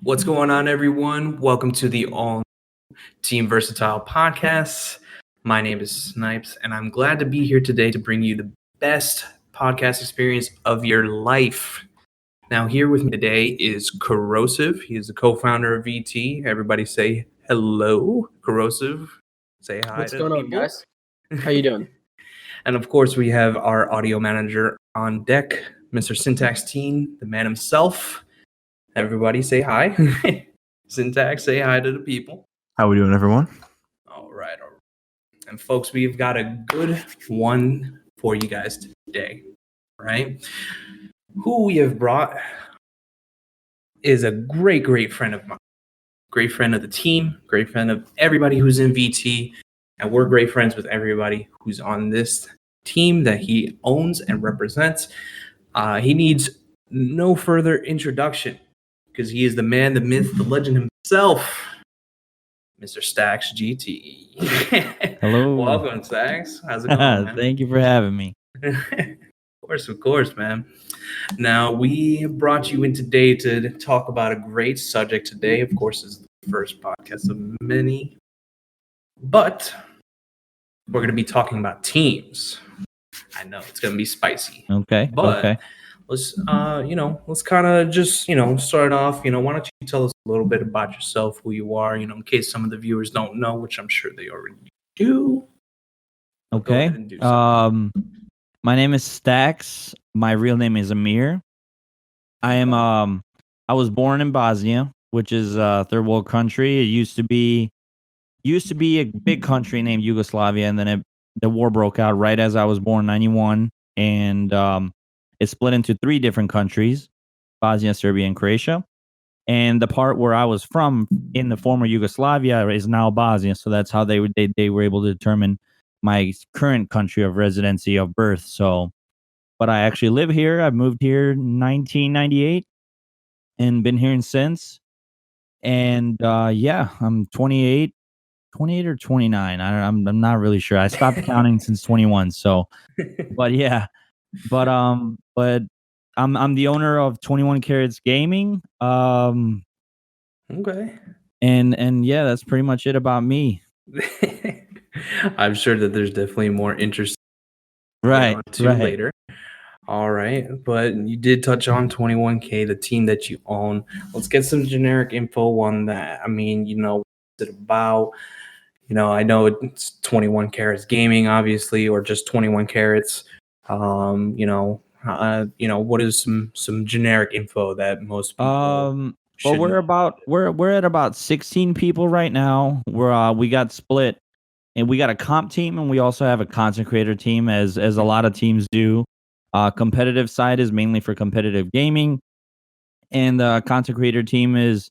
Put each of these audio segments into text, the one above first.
What's going on, everyone? Welcome to the All Team Versatile podcast. My name is Snipes, and I'm glad to be here today to bring you the best podcast experience of your life. Now, here with me today is Corrosive. He is the co-founder of VT. Everybody say hello, Corrosive. Say hi What's to going the on, people. guys? How you doing? And of course, we have our audio manager on deck, Mr. Staxxgt, the man himself. Everybody say hi. Syntax, say hi to the people. How we doing, everyone? All right. And folks, we've got a good one for you guys today, right? Who we have brought is a great friend of mine, great friend of the team, great friend of everybody who's in VT, and we're great friends with everybody who's on this team that he owns and represents. He needs no further introduction because he is the man, the myth, the legend himself, Mr. Staxxgt. Hello. Welcome, Stax. How's it going, man? Thank you for having me. Of course, man. Now, we brought you in today to talk about a great subject today. Of course, this is the first podcast of many. But we're going to be talking about teams. I know it's going to be spicy. Okay. But let's kind of just, start off. Why don't you tell us a little bit about yourself, who you are, in case some of the viewers don't know, which I'm sure they already do. Okay. My name is Stax. My real name is Amir. I was born in Bosnia, which is a third world country. It used to be a big country named Yugoslavia, and then the war broke out right as I was born, 91, and it split into three different countries: Bosnia, Serbia, and Croatia. And the part where I was from in the former Yugoslavia is now Bosnia. So that's how they were able to determine my current country of residency of birth. So, but I actually live here. I've moved here in 1998 and been here since. And I'm 28 or 29. I'm not really sure. I stopped counting since 21. So, but I'm the owner of 21 Carats Gaming. Okay. And yeah, that's pretty much it about me. I'm sure that there's definitely more interest later. All right, but you did touch on 21K, the team that you own. Let's get some generic info on that. I mean, what's it about? I know it's 21 Carats Gaming, obviously, or just 21 Carats. What is some generic info that most people well, we're at about 16 people right now. We got split, and we got a comp team, and we also have a content creator team, as a lot of teams do. Competitive side is mainly for competitive gaming, and the content creator team is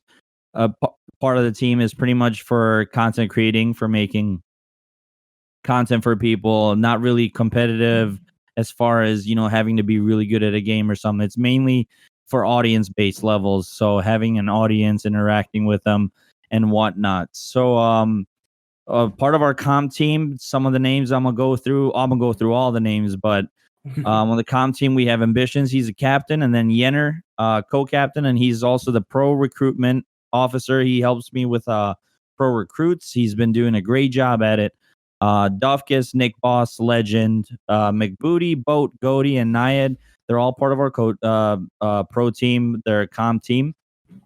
part of the team is pretty much for content creating, for making content for people, not really competitive as far as, having to be really good at a game or something. It's mainly for audience-based levels, so having an audience, interacting with them, and whatnot. So, part of our comp team, some of the names I'm gonna go through all the names, but on the comp team we have Ambitions. He's a captain, and then Yenner, co-captain, and he's also the pro recruitment officer. He helps me with pro recruits. He's been doing a great job at it. Dufkus, Nick Boss, Legend, McBooty, Boat, Goaty, and Nyad. They're all part of our pro team. They're a comp team.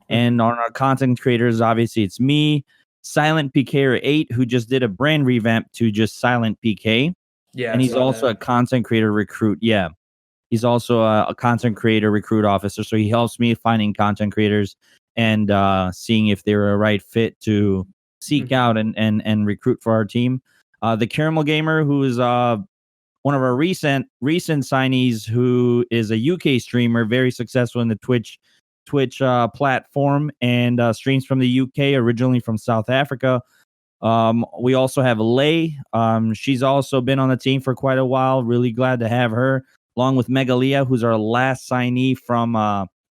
And on our content creators, obviously, it's me, Silent PK 8, who just did a brand revamp to just Silent PK. Yeah, and he's also a content creator recruit. Yeah, he's also a content creator recruit officer. So he helps me finding content creators and seeing if they're a right fit to seek out and recruit for our team. The Caramel Gamer, who is one of our recent signees, who is a UK streamer, very successful in the Twitch platform, and streams from the UK, originally from South Africa. We also have Lay. She's also been on the team for quite a while. Really glad to have her, along with Megalia, who's our last signee from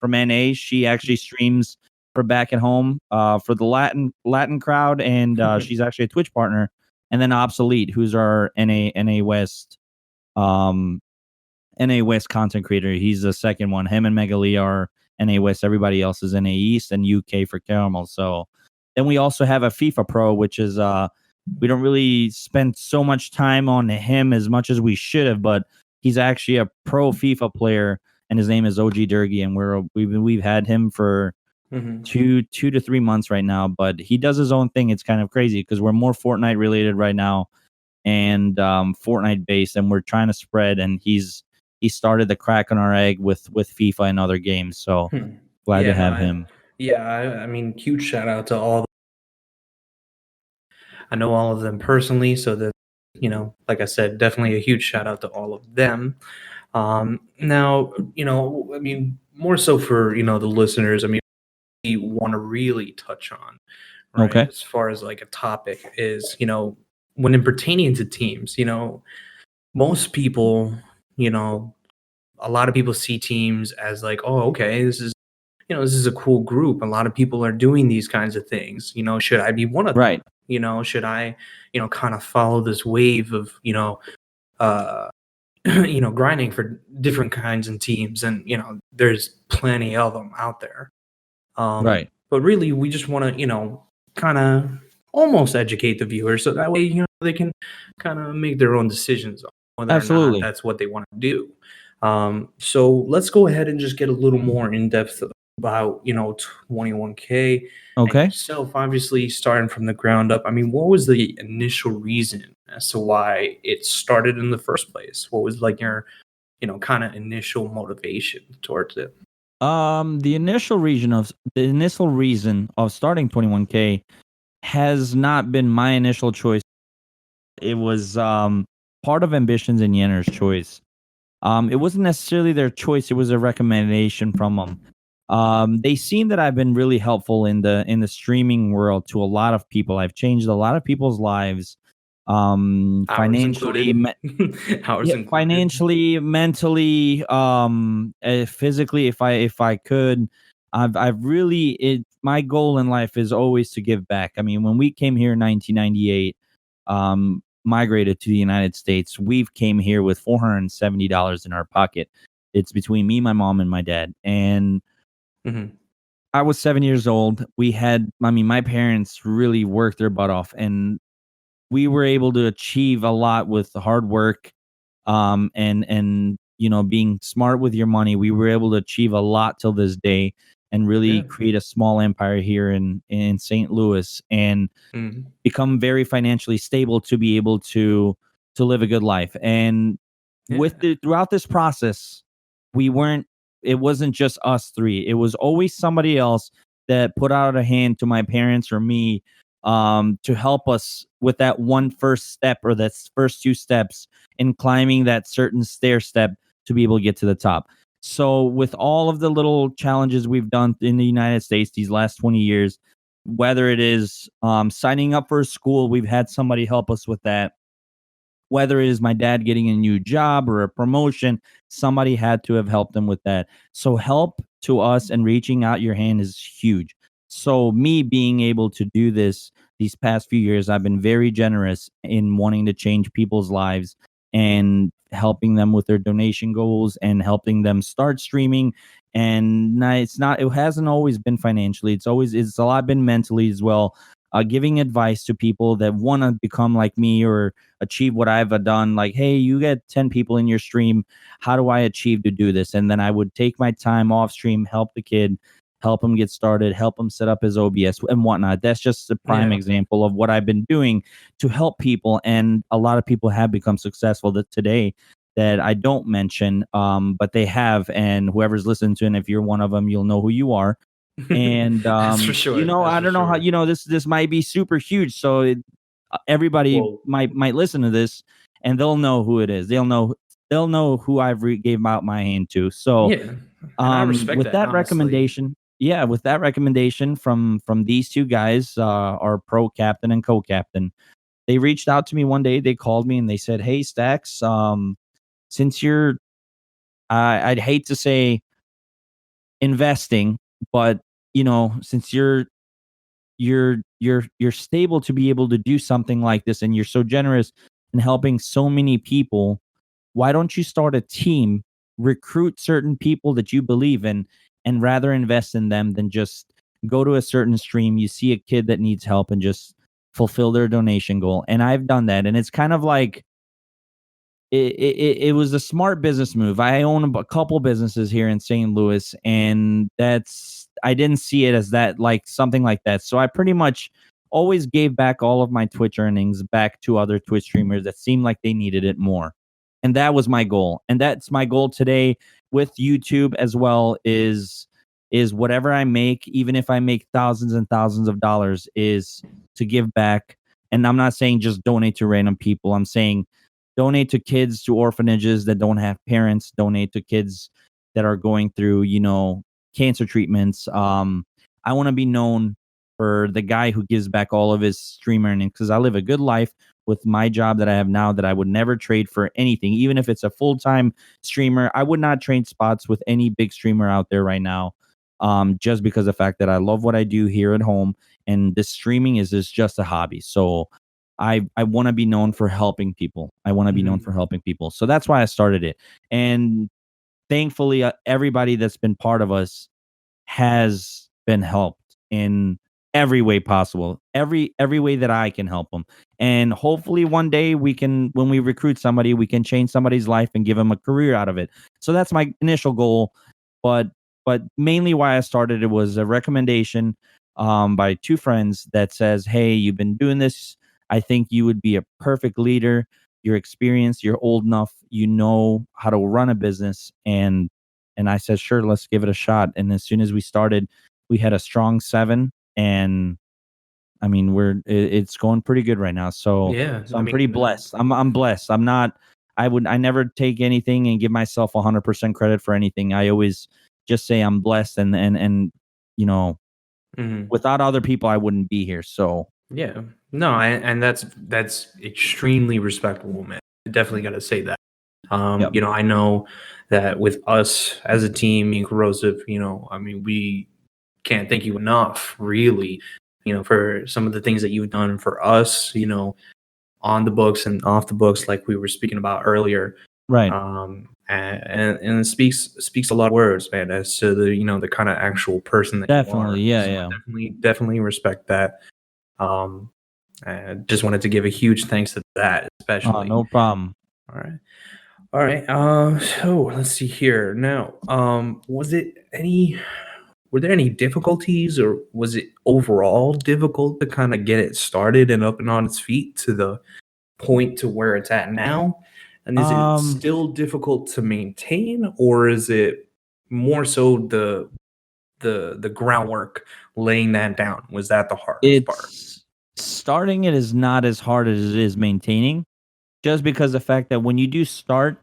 NA. She actually streams for back at home for the Latin crowd, and she's actually a Twitch partner. And then Obsolete, who's our NA West content creator. He's the second one. Him and Megalia are NA West. Everybody else is NA East, and UK for Caramel. So then we also have a FIFA Pro, which is we don't really spend so much time on him as much as we should have, but he's actually a pro FIFA player, and his name is OG Durgi, and we've had him for Mhm. 2 to 3 months right now. But he does his own thing. It's kind of crazy because we're more Fortnite related right now, and Fortnite based, and we're trying to spread. And he started the crack on our egg with FIFA and other games. So glad to Yeah, no, have him. I mean, huge shout out to all. I know all of them personally, so that, like I said, definitely a huge shout out to all of them. Now, I mean, more so for the listeners. I mean, we want to really touch on, right, Okay. as far as like a topic is, when in pertaining to teams, most people, you know, a lot of people see teams as like, oh, okay, this is a cool group. A lot of people are doing these kinds of things. Should I be one of them? Right. Should I, kind of follow this wave of, uh, grinding for different kinds of teams, and there's plenty of them out there. Right. But really, we just want to, kind of almost educate the viewers so that way, they can kind of make their own decisions on whether or not Absolutely. that's what they want to do. So let's go ahead and just get a little more in depth about, 21K and Okay. yourself, obviously starting from the ground up. I mean, what was the initial reason as to why it started in the first place? What was like your, kind of initial motivation towards it? The initial reason of starting 21K has not been my initial choice. It was part of Ambitions and Yenner's choice. It wasn't necessarily their choice; it was a recommendation from them. They seen that I've been really helpful in the streaming world to a lot of people. I've changed a lot of people's lives, Ours financially, included. Ours yeah, included. financially, mentally, physically, if I could. I've really my goal in life is always to give back. I mean, when we came here in 1998, migrated to the United States, we've came here with $470 in our pocket. It's between me, my mom, and my dad. And Mhm. I was 7 years old. I mean, my parents really worked their butt off, and we were able to achieve a lot with the hard work, and being smart with your money. We were able to achieve a lot till this day, and really Yeah. create a small empire here in St. Louis, and Mhm. become very financially stable to be able to live a good life. And Yeah. throughout this process, we weren't it wasn't just us three. It was always somebody else that put out a hand to my parents or me, to help us with that one first step, or that first two steps in climbing that certain stair step to be able to get to the top. So with all of the little challenges we've done in the United States these last 20 years, whether it is signing up for a school, we've had somebody help us with that. Whether it is my dad getting a new job or a promotion, somebody had to have helped him with that. So help to us and reaching out your hand is huge. So me being able to do this these past few years, I've been very generous in wanting to change people's lives and helping them with their donation goals and helping them start streaming. And it hasn't always been financially. It's a lot been mentally as well. Giving advice to people that want to become like me or achieve what I've done. Like, hey, you get 10 people in your stream. How do I achieve to do this? And then I would take my time off stream, help the kid, help him get started, help him set up his OBS and whatnot. That's just a prime Yeah. example of what I've been doing to help people. And a lot of people have become successful today that I don't mention, but they have. And whoever's listening to, and if you're one of them, you'll know who you are. And That's for sure. That's I for don't know how, sure. this might be super huge, so everybody Well, might listen to this, and they'll know who it is. They'll know who I've gave out my hand to. So yeah, and I respect with that, that honestly. recommendation, yeah, with that recommendation from these two guys, our pro captain and co-captain, they reached out to me one day. They called me and they said, hey Stax, since you're I'd hate to say investing, but since you're stable to be able to do something like this, and you're so generous in helping so many people, why don't you start a team, recruit certain people that you believe in, and rather invest in them than just go to a certain stream. You see a kid that needs help and just fulfill their donation goal. And I've done that. And it's kind of like, it was a smart business move. I own a couple businesses here in St. Louis, and I didn't see it as that, like something like that. So I pretty much always gave back all of my Twitch earnings back to other Twitch streamers that seemed like they needed it more. And that was my goal. And that's my goal today with YouTube as well, is whatever I make, even if I make thousands and thousands of dollars, is to give back. And I'm not saying just donate to random people. I'm saying donate to kids, to orphanages that don't have parents, donate to kids that are going through, cancer treatments. I want to be known for the guy who gives back all of his stream earnings, because I live a good life with my job that I have now that I would never trade for anything. Even if it's a full-time streamer, I would not trade spots with any big streamer out there right now, just because of the fact that I love what I do here at home, and this streaming is just a hobby. So I want to be known for helping people. I want to be known for helping people. So that's why I started it. And thankfully, everybody that's been part of us has been helped in every way possible, every way that I can help them. And hopefully one day when we recruit somebody, we can change somebody's life and give them a career out of it. So that's my initial goal. But mainly why I started it was a recommendation by two friends that says, hey, you've been doing this. I think you would be a perfect leader. You're experienced. You're old enough. You know how to run a business. And I said, sure, let's give it a shot. And as soon as we started, we had a strong 7. And I mean, it's going pretty good right now. So I'm pretty blessed. I'm blessed. I never take anything and give myself 100% credit for anything. I always just say I'm blessed, and without other people, I wouldn't be here. So yeah, no, and that's extremely respectable, man. I definitely got to say that. Yep. I know that with us as a team, me and Corrosive, I mean, we can't thank you enough, really, for some of the things that you've done for us, on the books and off the books, like we were speaking about earlier. Right. And it speaks a lot of words, man, as to the kind of actual person that Definitely, you are. yeah. I definitely respect that. I just wanted to give a huge thanks to that, especially. No problem. All right. So let's see here. Now, were there any difficulties, or was it overall difficult to kind of get it started and up and on its feet to the point to where it's at now? And is it still difficult to maintain, or is it more so the groundwork, laying that down? Was that the hardest part? Starting it is not as hard as it is maintaining, just because the fact that when you do start,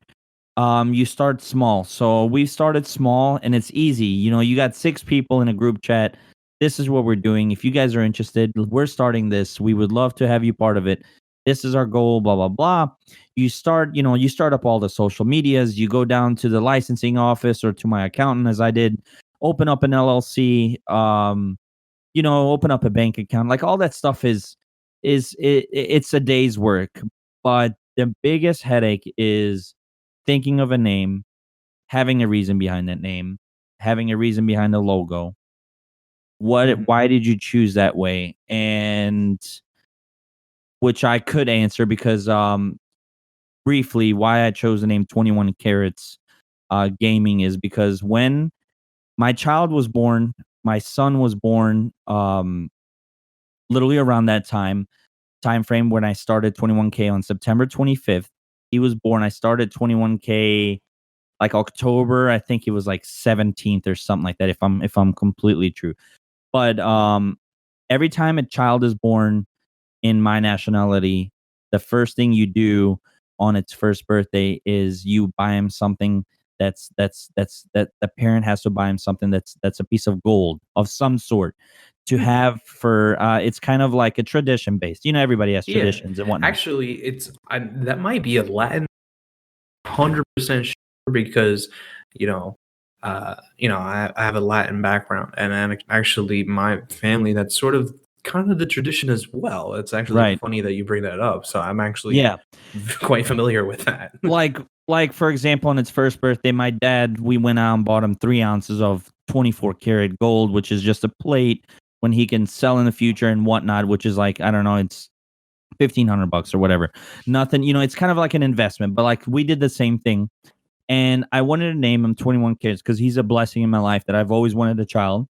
you start small. So we started small, and it's easy. You got 6 people in a group chat. This is what we're doing. If you guys are interested, we're starting this. We would love to have you part of it. This is our goal, blah, blah, blah. You start up all the social medias. You go down to the licensing office or to my accountant, as I did, open up an LLC, open up a bank account. Like, all that stuff it's a day's work. But the biggest headache is thinking of a name, having a reason behind that name, having a reason behind the logo. Why did you choose that way? And which I could answer, because briefly, why I chose the name 21 Carats Gaming is because when my child was born, my son was born literally around that time frame when I started 21K on September 25th. He was born. I started 21K like October, I think it was like 17th or something like that, if I'm completely true. But every time a child is born in my nationality, the first thing you do on its first birthday is you buy him something that the parent has to buy him something that's a piece of gold of some sort to have for it's kind of like a tradition based. Everybody has traditions and whatnot. Actually, that might be a Latin 100% sure, because I have a Latin background, and actually my family, that's sort of kind of the tradition as well. It's actually funny that you bring that up. So I'm actually quite familiar with that. Like like for example, on its first birthday, my dad, we went out and bought him 3 ounces of 24 karat gold, which is just a plate when he can sell in the future and whatnot, which is like, I don't know, it's $1,500 or whatever. Nothing, it's kind of like an investment, but like we did the same thing. And I wanted to name him 21 Kids because he's a blessing in my life that I've always wanted a child.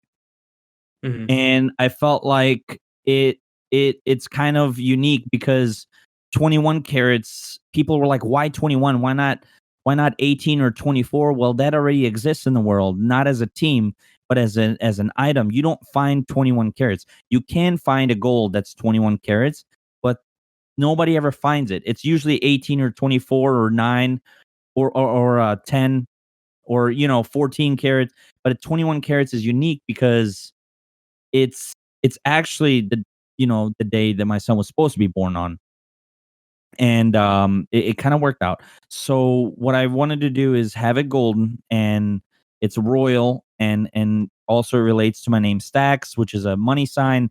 Mhm. And I felt like it's kind of unique because 21 carats, people were like, why 21? Why not 18 or 24? Well, that already exists in the world, not as a team, but as an item. You don't find 21 carats. You can find a gold that's 21 carats, but nobody ever finds it. It's usually 18 or 24 or 9 or 10 or 14 carats, but at 21 carats is unique because it's actually the day that my son was supposed to be born on. And it kind of worked out. So what I wanted to do is have it golden, and it's royal, and also relates to my name Staxxgt, which is a money sign,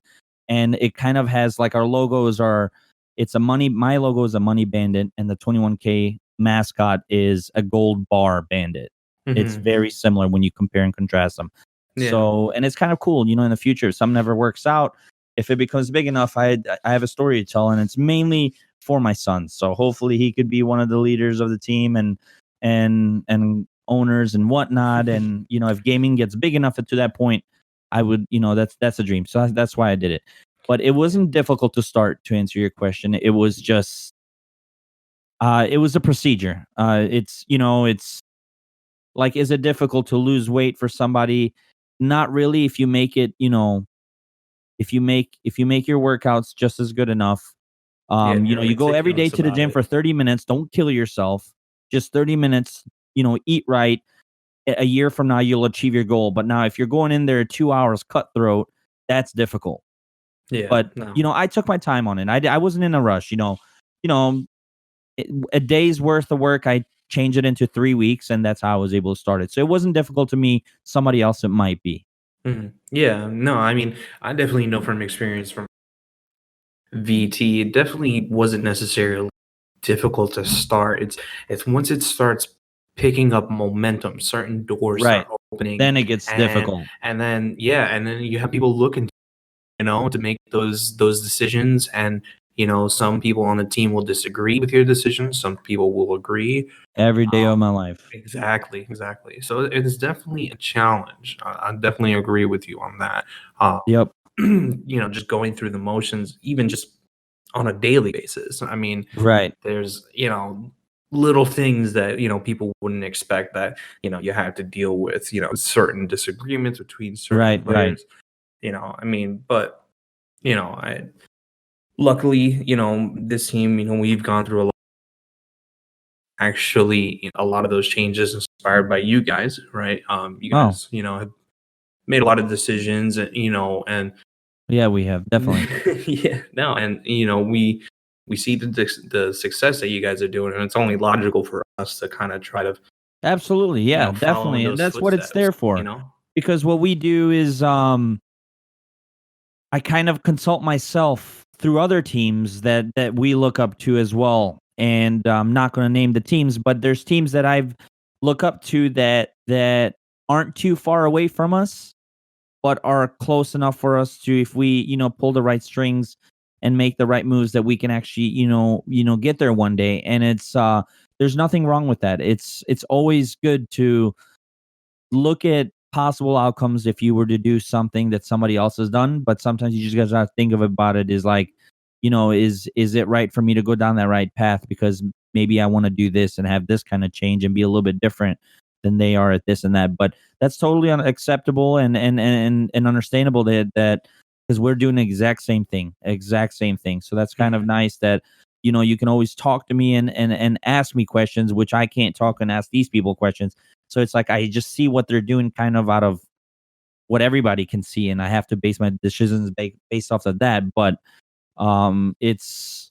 and it kind of has like our logos are. It's a money. My logo is a money bandit, and the 21K mascot is a gold bar bandit. It's Mhm. very similar when you compare and contrast them. Yeah. So, and it's kind of cool, in the future, if something never works out, if it becomes big enough, I have a story to tell, and it's mainly for my son. So hopefully he could be one of the leaders of the team and owners and whatnot. And if gaming gets big enough to that point, I would, that's a dream. So that's why I did it. But it wasn't difficult to start. To answer your question, it was just it was a procedure. It's like, is it difficult to lose weight for somebody? Not really. If you make it, if you make your workouts just as good enough. Yeah, and you're You go every day meticulous to the about gym it. for 30 minutes. Don't kill yourself. Just 30 minutes, eat right. A year from now, you'll achieve your goal. But now, if you're going in there 2 hours cutthroat, that's difficult. Yeah, But, no. I took my time on it. I wasn't in a rush, you know, a day's worth of work. I changed it into 3 weeks, and that's how I was able to start it. So it wasn't difficult to me. Somebody else, it might be. Mhm. Yeah, no, I mean, I definitely know from experience from VT, it definitely wasn't necessarily difficult to start. It's once it starts picking up momentum, certain doors start Right. opening, Then it gets and difficult. then yeah, and then you have people looking, to make those decisions, and some people on the team will disagree with your decisions, some people will agree. Every day of Um, my life. exactly, exactly. So it is definitely a challenge. I definitely agree with you on that. Um, Yep. just going through the motions, even just on a daily basis. I mean, Right. there's, little things that, people wouldn't expect that, you have to deal with, certain disagreements between certain Right. Right. players, I mean, but, I luckily, this team, we've gone through a lot, actually, a lot of those changes inspired by you guys, right? You Oh, guys, have made a lot of decisions, and, and yeah, we have definitely. yeah, no, and we see the success that you guys are doing, and it's only logical for us to kind of try to Absolutely. Yeah, follow in definitely. And those that's what it's footsteps. there for. Because what we do is I kind of consult myself through other teams that we look up to as well. And I'm not going to name the teams, but there's teams that I've look up to that aren't too far away from us, but are close enough for us to, if we, pull the right strings and make the right moves, that we can actually, get there one day. And it's there's nothing wrong with that. It's always good to look at possible outcomes if you were to do something that somebody else has done, but sometimes you just gotta think of about it is like, is it right for me to go down that right path? Because maybe I want to do this and have this kind of change and be a little bit different than they are at this and that. But that's totally unacceptable and understandable that because we're doing the exact same thing. So that's kind of Mhm. nice that you can always talk to me and ask me questions, which I can't talk and ask these people questions. So it's like I just see what they're doing kind of out of what everybody can see, and I have to base my decisions based off of that. But it's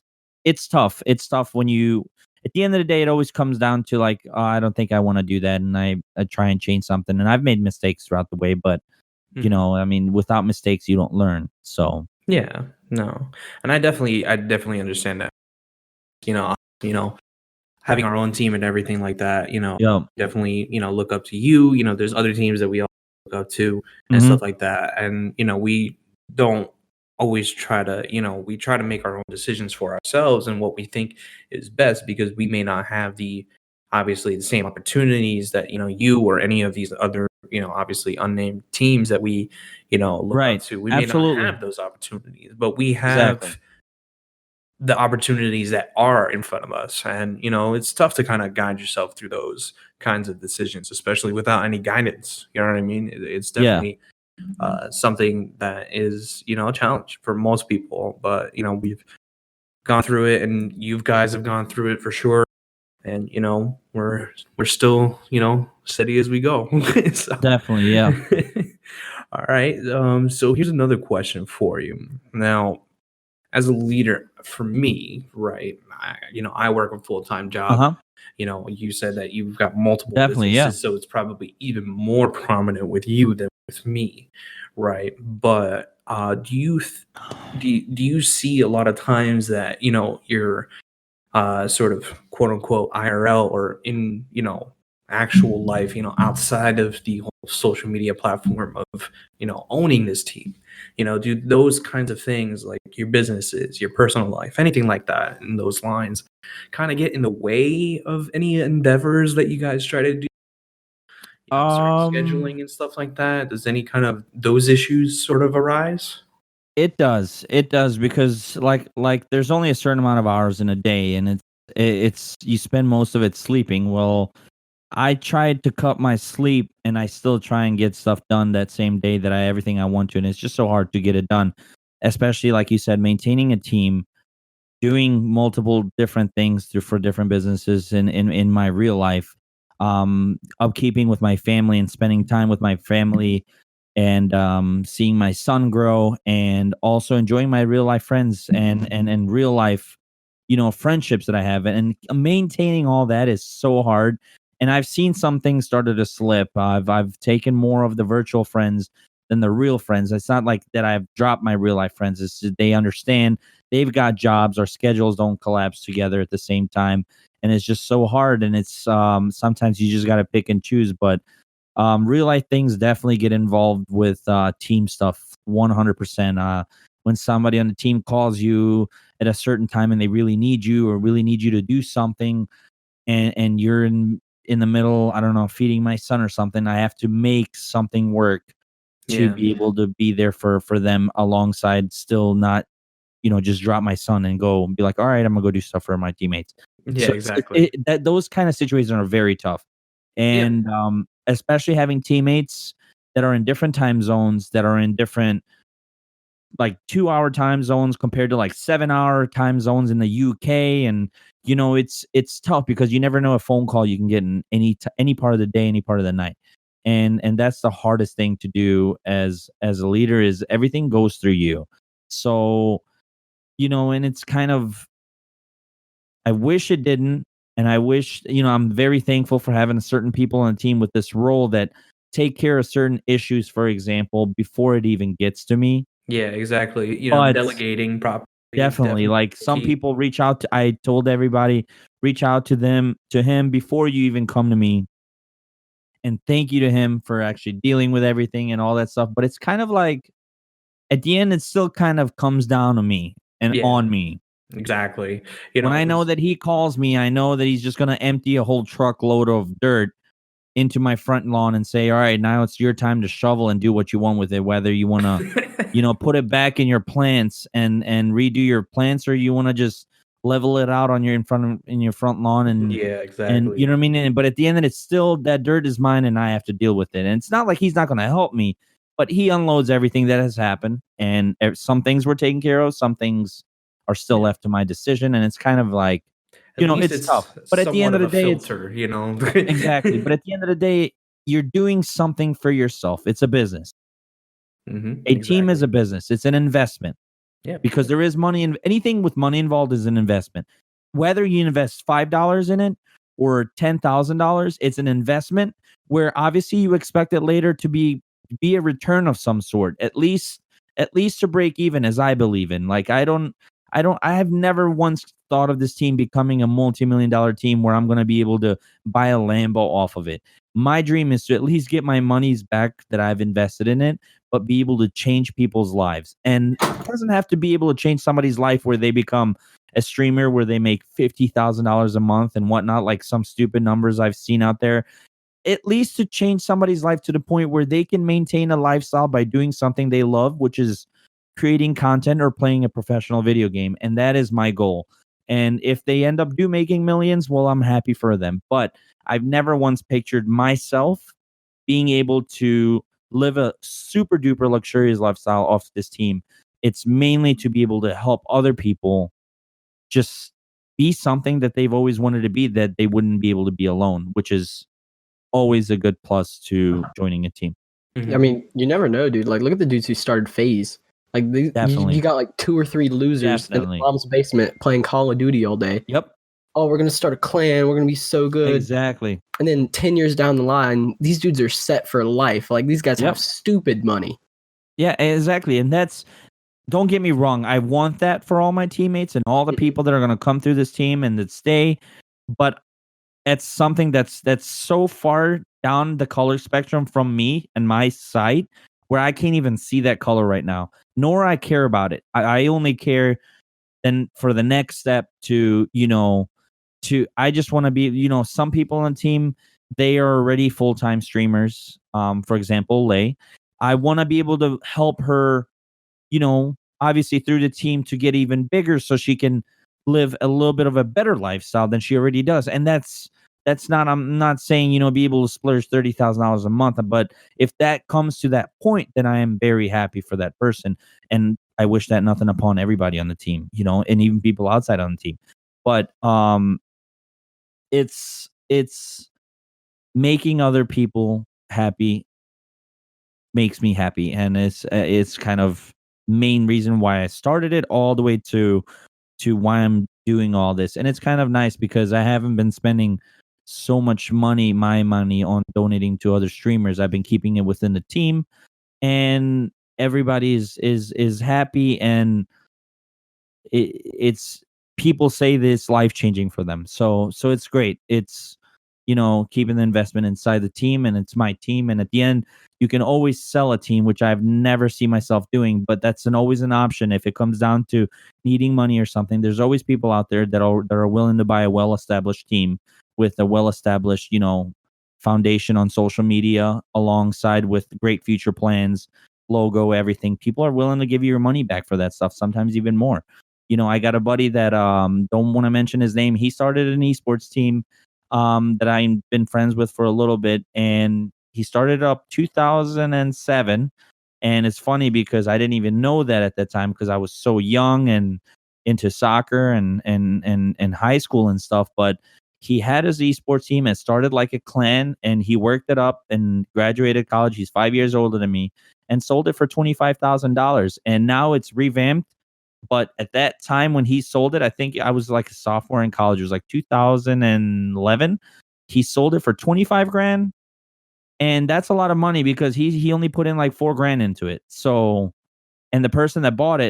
tough. It's tough when you at the end of the day, it always comes down to like, oh, I don't think I want to do that, and I try and change something, and I've made mistakes throughout the way, but Mhm. I mean, without mistakes, you don't learn. So Yeah, no, and I definitely understand that. You know, having our own team and everything like that, Yeah. definitely, look up to you. There's other teams that we all look up to and Hmm. stuff like that. And, we don't always try to, we try to make our own decisions for ourselves and what we think is best, because we may not have obviously the same opportunities that, you or any of these other, obviously unnamed teams that we, look up Right. to. We may not Absolutely. have those opportunities, but we Exactly. have the opportunities that are in front of us. And, it's tough to kind of guide yourself through those kinds of decisions, especially without any guidance. You know what I mean? It's Yeah. definitely something that is, a challenge for most people. But, we've gone through it, and you guys have gone through it for sure. And, we're still, steady as we go. So, Definitely. Yeah. all right. So here's another question for you. Now, as a leader, for me, right, I work a full-time Uh job. huh. You said that you've got multiple Definitely. Yeah. businesses, so it's probably even more prominent with you than with me, right? But do you see a lot of times that you're sort of quote unquote IRL, or in actual life, outside of the whole social media platform of owning this team, do those kinds of things, like your businesses, your personal life, anything like that in those lines, kind of get in the way of any endeavors that you guys try to do, certain Um. scheduling and stuff like that? Does any kind of those issues sort of arise? It does. It does because there's only a certain amount of hours in a day, and it's you spend most of it sleeping. Well, I tried to cut my sleep, and I still try and get stuff done that same day that everything I want to, and it's just so hard to get it done. Especially like you said, maintaining a team, doing multiple different things for different businesses in my real life, upkeeping with my family and spending time with my family, and seeing my son grow, and also enjoying my real life friends and real life, friendships that I have, and maintaining all that is so hard. And I've seen some things started to slip. I've taken more of the virtual friends than the real friends. It's not like that I've dropped my real life friends. It's just they understand, they've got jobs, our schedules don't collapse together at the same time, and it's just so hard. And it's sometimes you just got to pick and choose. But real life things definitely get involved with team stuff 100%. When somebody on the team calls you at a certain time and they really need you, or really need you to do something, and you're in the middle, I don't know, feeding my son or something, I have to make something work to Yeah. be able to be there for them, alongside still not, just drop my son and go and be like, all right, I'm gonna go do stuff for my teammates. Yeah, So exactly. that those kind of situations are very tough. Yeah. And especially having teammates that are in different time zones, that are in different, like, 2-hour time zones compared to like 7-hour time zones in the UK. And it's tough because you never know a phone call you can get in any part of the day, any part of the night. And that's the hardest thing to do as a leader, is everything goes through you. So, and it's kind of, I wish it didn't. And I wish, I'm very thankful for having certain people on the team with this role that take care of certain issues, for example, before it even gets to me. Yeah, exactly. But Delegating properly is definitely, definitely like, some key. people reach out to, I told everybody, reach out to him before you even come to me, and thank you to him for actually dealing with everything and all that stuff. But it's kind of like, at the end, it still kind of comes down to me and Yeah, on me. exactly. When I know 'Cause that he calls me, I know that he's just gonna empty a whole truckload of dirt into my front lawn and say, "All right, now it's your time to shovel and do what you want with it. Whether you wanna, put it back in your plants and redo your plants, or you wanna just level it out on your in your front lawn, Yeah, and you exactly. know what I mean? But at the end of it, it's still, that dirt is mine, and I have to deal with it. And it's not like he's not gonna help me, but he unloads everything that has happened, and some things were taken care of, some things are still Yeah. left to my decision, and it's kind of like, At least it's tough. it's But at the somewhat end of of the a day, it's filter. exactly. But at the end of the day, you're doing something for yourself. It's a business. A team is Exactly. a business. It's an investment, Yeah. because there is money in anything with money involved is an investment. Whether you invest $5 in it or $10,000, it's an investment where obviously you expect it later to be a return of some sort. At least to break even, as I believe in. Like, I have never once thought of this team becoming a multi-million-dollar team where I'm going to be able to buy a Lambo off of it. My dream is to at least get my monies back that I've invested in it, but be able to change people's lives. And it doesn't have to be able to change somebody's life where they become a streamer where they make $50,000 a month and whatnot, like some stupid numbers I've seen out there. At least to change somebody's life to the point where they can maintain a lifestyle by doing something they love, which is creating content or playing a professional video game. And that is my goal. And if they end up making millions, well, I'm happy for them. But I've never once pictured myself being able to live a super duper luxurious lifestyle off this team. It's mainly to be able to help other people just be something that they've always wanted to be, that they wouldn't be able to be alone, which is always a good plus to joining a team. I mean, you never know, dude. Like, look at the dudes who started FaZe. Like, Definitely. you got like 2 or 3 losers in Definitely. their mom's basement playing Call of Duty all day. Yep. Oh, we're gonna start a clan. We're gonna be so good. Exactly. And then 10 years down the line, these dudes are set for life. Like, these guys have stupid money. Yeah, exactly. And don't get me wrong. I want that for all my teammates and all the people that are going to come through this team and that stay. But it's something that's so far down the color spectrum from me and my sight where I can't even see that color right now, nor I care about it. I only care then for the next step to, I just want to be, some people on the team, they are already full-time streamers. For example, Lay. I want to be able to help her, obviously through the team to get even bigger so she can live a little bit of a better lifestyle than she already does. And that's not, I'm not saying, be able to splurge $30,000 a month, but if that comes to that point, then I am very happy for that person. And I wish that nothing upon everybody on the team, and even people outside on the team. But it's making other people happy makes me happy, and it's kind of main reason why I started it, all the way to why I'm doing all this. And it's kind of nice because I haven't been spending so much my money on donating to other streamers. I've been keeping it within the team, and everybody is happy, and it's people say this life-changing for them. So it's great. It's keeping the investment inside the team, and it's my team. And at the end, you can always sell a team, which I've never seen myself doing, but that's always an option. If it comes down to needing money or something, there's always people out there that are willing to buy a well-established team with a well-established, foundation on social media, alongside with great future plans, logo, everything. People are willing to give you your money back for that stuff, sometimes even more. I got a buddy that don't want to mention his name. He started an esports team that I've been friends with for a little bit, and he started up 2007. And it's funny because I didn't even know that at that time because I was so young and into soccer and high school and stuff. But he had his esports team and started like a clan, and he worked it up and graduated college. He's 5 years older than me, and sold it for $25,000. And now it's revamped. But at that time when he sold it, I think I was like a sophomore in college. It was like 2011. He sold it for 25 grand. And that's a lot of money because he only put in like 4 grand into it. So, and the person that bought,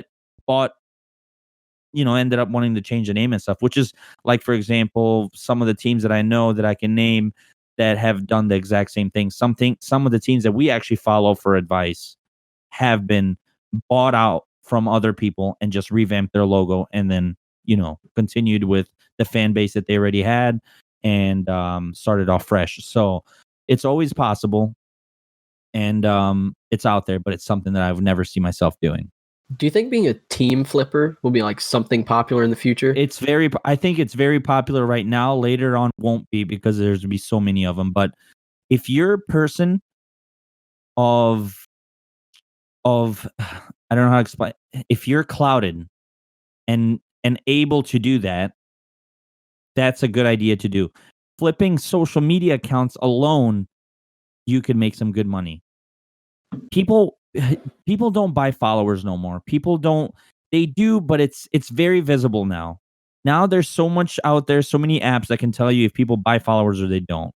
ended up wanting to change the name and stuff, which is like, for example, some of the teams that I know that I can name that have done the exact same thing. Some of the teams that we actually follow for advice have been bought out from other people and just revamped their logo, and then continued with the fan base that they already had, and started off fresh. So it's always possible, and it's out there, but it's something that I would never see myself doing. Do you think being a team flipper will be like something popular in the future? I think it's very popular right now. Later on won't be, because there's going to be so many of them. But if you're a person of I don't know how to explain. If you're clouded and able to do that, that's a good idea to do. Flipping social media accounts alone, you can make some good money. People don't buy followers no more. They do, but it's very visible now. Now there's so much out there, so many apps that can tell you if people buy followers or they don't.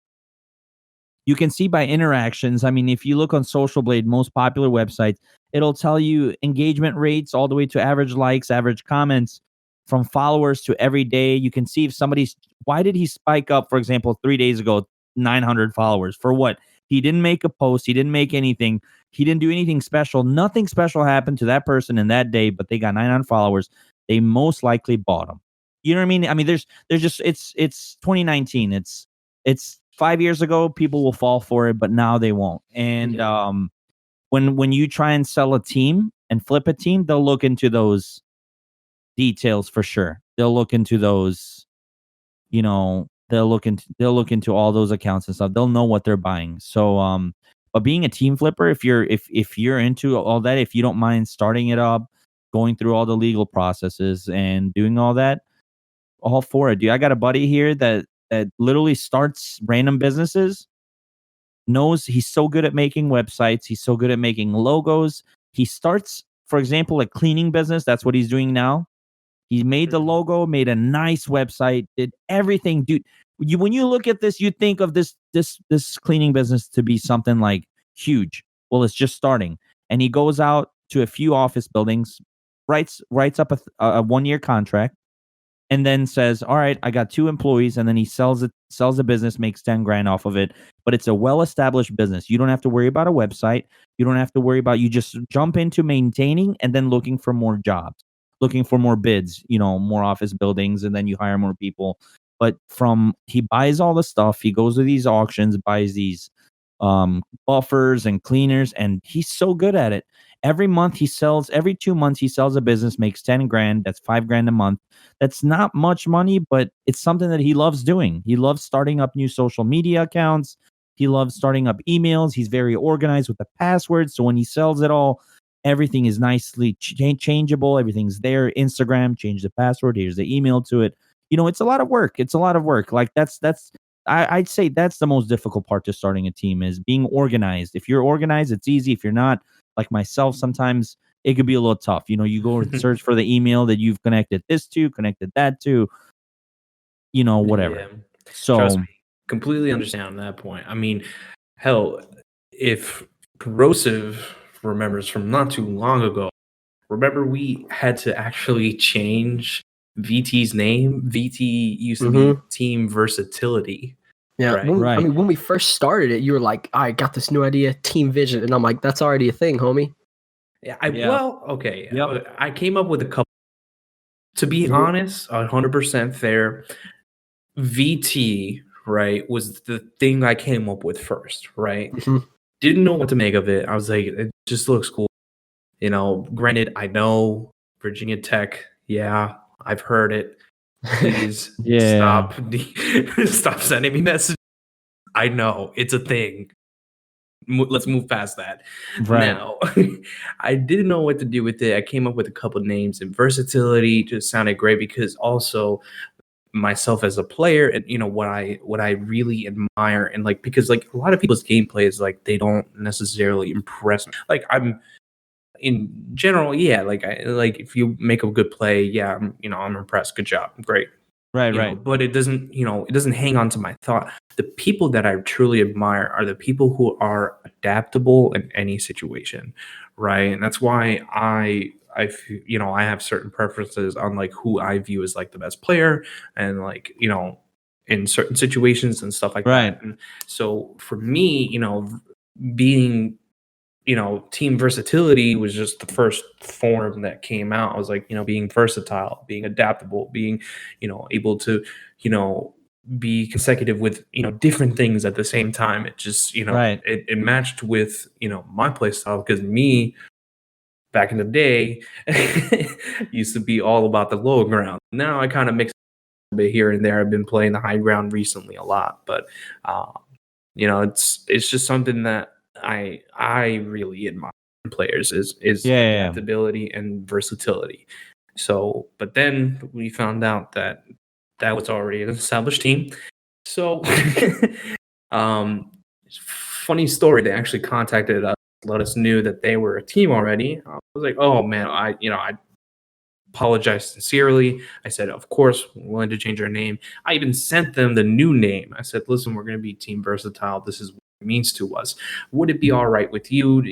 You can see by interactions. I mean, if you look on Social Blade, most popular websites, it'll tell you engagement rates all the way to average likes, average comments. from followers to every day. You can see if why did he spike up, for example, 3 days ago, 900 followers for what? He didn't make a post. He didn't make anything. He didn't do anything special. Nothing special happened to that person in that day, but they got 900 followers. They most likely bought them. You know what I mean? I mean, there's just, it's 2019. It's 5 years ago, people will fall for it, but now they won't. And when you try and sell a team and flip a team, they'll look into those details for sure. They'll look into those, they'll look into all those accounts and stuff. They'll know what they're buying. So but being a team flipper, if you're into all that, if you don't mind starting it up, going through all the legal processes and doing all that, all for it, dude. I got a buddy here that literally starts random businesses. Knows he's so good at making websites. He's so good at making logos. He starts, for example, a cleaning business. That's what he's doing now. He made the logo, made a nice website, did everything, dude. When you look at this, you think of this cleaning business to be something like huge. Well, it's just starting, and he goes out to a few office buildings, writes up a 1-year contract, and then says, all right, I got 2 employees, and then he sells the business, makes 10 grand off of it. But it's a well-established business. You don't have to worry about a website. You don't have to worry about, you just jump into maintaining and then looking for more jobs, looking for more bids, more office buildings, and then you hire more people. But he buys all the stuff, he goes to these auctions, buys these buffers and cleaners, and he's so good at it. Every 2 months he sells a business, makes 10 grand. That's 5 grand a month. That's not much money, but it's something that he loves doing. He loves starting up new social media accounts. He loves starting up emails. He's very organized with the passwords. So when he sells it all, everything is nicely changeable. Everything's there. Instagram, change the password. Here's the email to it. It's a lot of work. Like I'd say that's the most difficult part to starting a team, is being organized. If you're organized, it's easy. If you're not, like myself, sometimes it could be a little tough. You go and search for the email that you've connected this to, connected that to, whatever. Yeah. So Trust me, completely understand on that point. I mean, hell, if Corrosive remembers from not too long ago, remember we had to actually change VT's name. VT used to be Team Versatility. Yeah, right? I mean, when we first started it, you were like, I got this new idea, Team Vision. And I'm like, that's already a thing, homie. Yeah, well, okay. Yep. I came up with a couple. To be honest, 100% fair, VT, right, was the thing I came up with first, right? Didn't know what to make of it. I was like, it just looks cool. Granted, I know Virginia Tech. Yeah, I've heard it. Please stop sending me messages. I know it's a thing. Let's move past that. Right. Now, I didn't know what to do with it. I came up with a couple names, and versatility just sounded great because also myself as a player, and what I really admire, and because a lot of people's gameplay is they don't necessarily impress me. I'm in general, yeah, if you make a good play, yeah, I'm impressed. Good job, great. Right. But it doesn't hang on to my thought. The people that I truly admire are the people who are adaptable in any situation, right? And that's why I have certain preferences on who I view as the best player, and in certain situations and stuff like that. And so for me, being team versatility was just the first form that came out. I was being versatile, being adaptable, being, able to, be consecutive with, different things at the same time. It just, it matched with, my play style, because me back in the day used to be all about the low ground. Now I kind of mix a bit here and there. I've been playing the high ground recently a lot, but, it's just something that I really admire in players is adaptability and versatility. So, but then we found out that was already an established team. So, funny story. They actually contacted us, let us knew that they were a team already. I was like, oh man, I apologize sincerely. I said, of course, we're willing to change our name. I even sent them the new name. I said, listen, we're going to be Team Versatile. This is means to us. Would it be all right with you?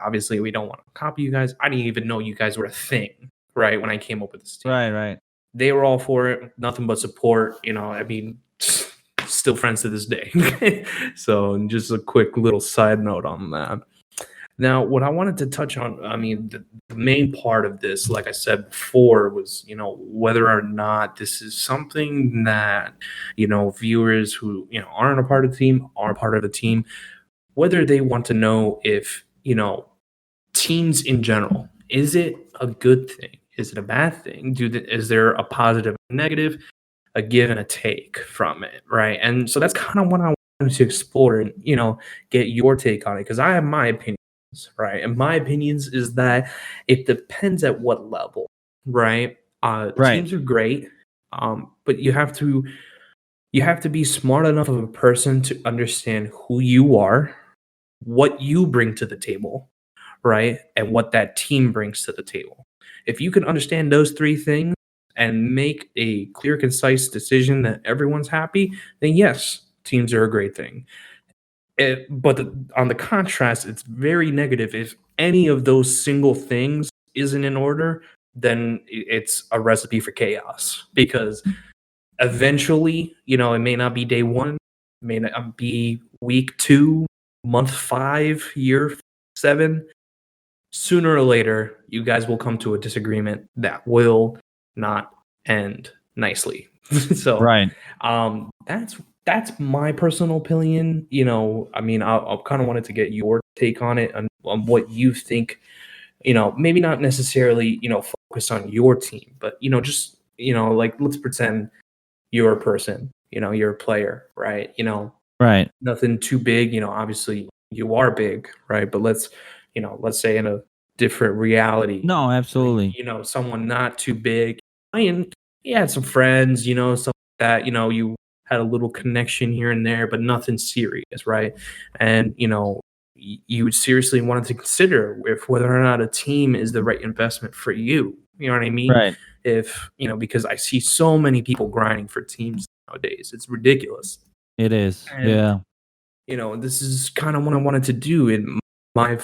Obviously we don't want to copy you guys. I didn't even know you guys were a thing, right? When I came up with this team. Right. they were all for it, nothing but support. I mean, still friends to this day. So just a quick little side note on that. Now, what I wanted to touch on, I mean, the main part of this, like I said before, was, whether or not this is something that, viewers who, aren't a part of the team, are part of the team, whether they want to know if, teams in general, is it a good thing? Is it a bad thing? Is there a positive and negative, a give and a take from it, right? And so that's kind of what I wanted to explore and, get your take on it, because I have my opinion, right? And my opinions is that it depends at what level, right? Right. Teams are great, but you have to be smart enough of a person to understand who you are, what you bring to the table, right? And what that team brings to the table. If you can understand those three things and make a clear, concise decision that everyone's happy, then yes, teams are a great thing. But on the contrast, it's very negative. If any of those single things isn't in order, then it's a recipe for chaos, because eventually, it may not be day one, it may not be week 2, month 5, year 7. Sooner or later, you guys will come to a disagreement that will not end nicely. So, Right. that's my personal opinion. I mean, I kind of wanted to get your take on it, on what you think. Maybe not necessarily, focus on your team, but just like, let's pretend you're a person, you're a player, right? Right. Nothing too big. Obviously you are big, right? But let's say in a different reality, No, absolutely. someone not too big. I mean, you had some friends, stuff like that, you had a little connection here and there, but nothing serious, right? And, you seriously wanted to consider if whether or not a team is the right investment for you. You know what I mean? Right. If, because I see so many people grinding for teams nowadays. It's ridiculous. It is. And, Yeah. this is kind of what I wanted to do in my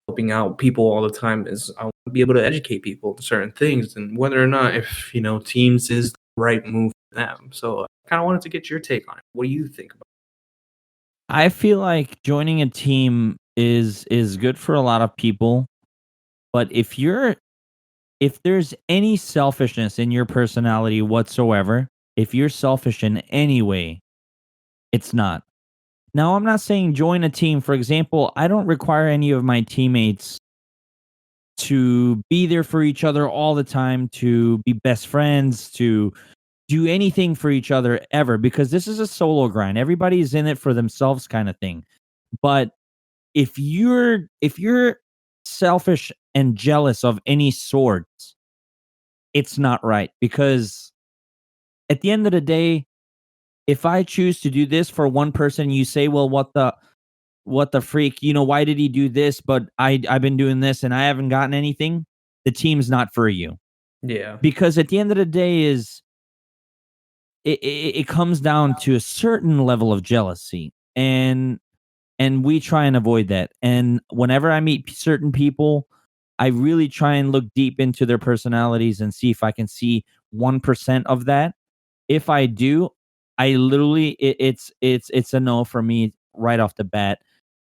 helping out people all the time, is I want to be able to educate people to certain things, and whether or not if, teams is the right move for them. So I kind of wanted to get your take on it. What do you think about I feel like joining a team is good for a lot of people, but if there's any selfishness in your personality whatsoever, if you're selfish in any way, it's not. Now, I'm not saying join a team. For example, I don't require any of my teammates to be there for each other all the time, to be best friends, to do anything for each other ever, because this is a solo grind. Everybody's in it for themselves kind of thing. But if you're selfish and jealous of any sort, it's not right, because at the end of the day, if I choose to do this for one person, you say, well, what the freak, why did he do this? But I've been doing this and I haven't gotten anything. The team's not for you, it? Yeah. because at the end of the day is it comes down to a certain level of jealousy, and we try and avoid that. And whenever I meet certain people, I really try and look deep into their personalities and see if I can see 1% of that. If I do, I literally it's a no for me right off the bat.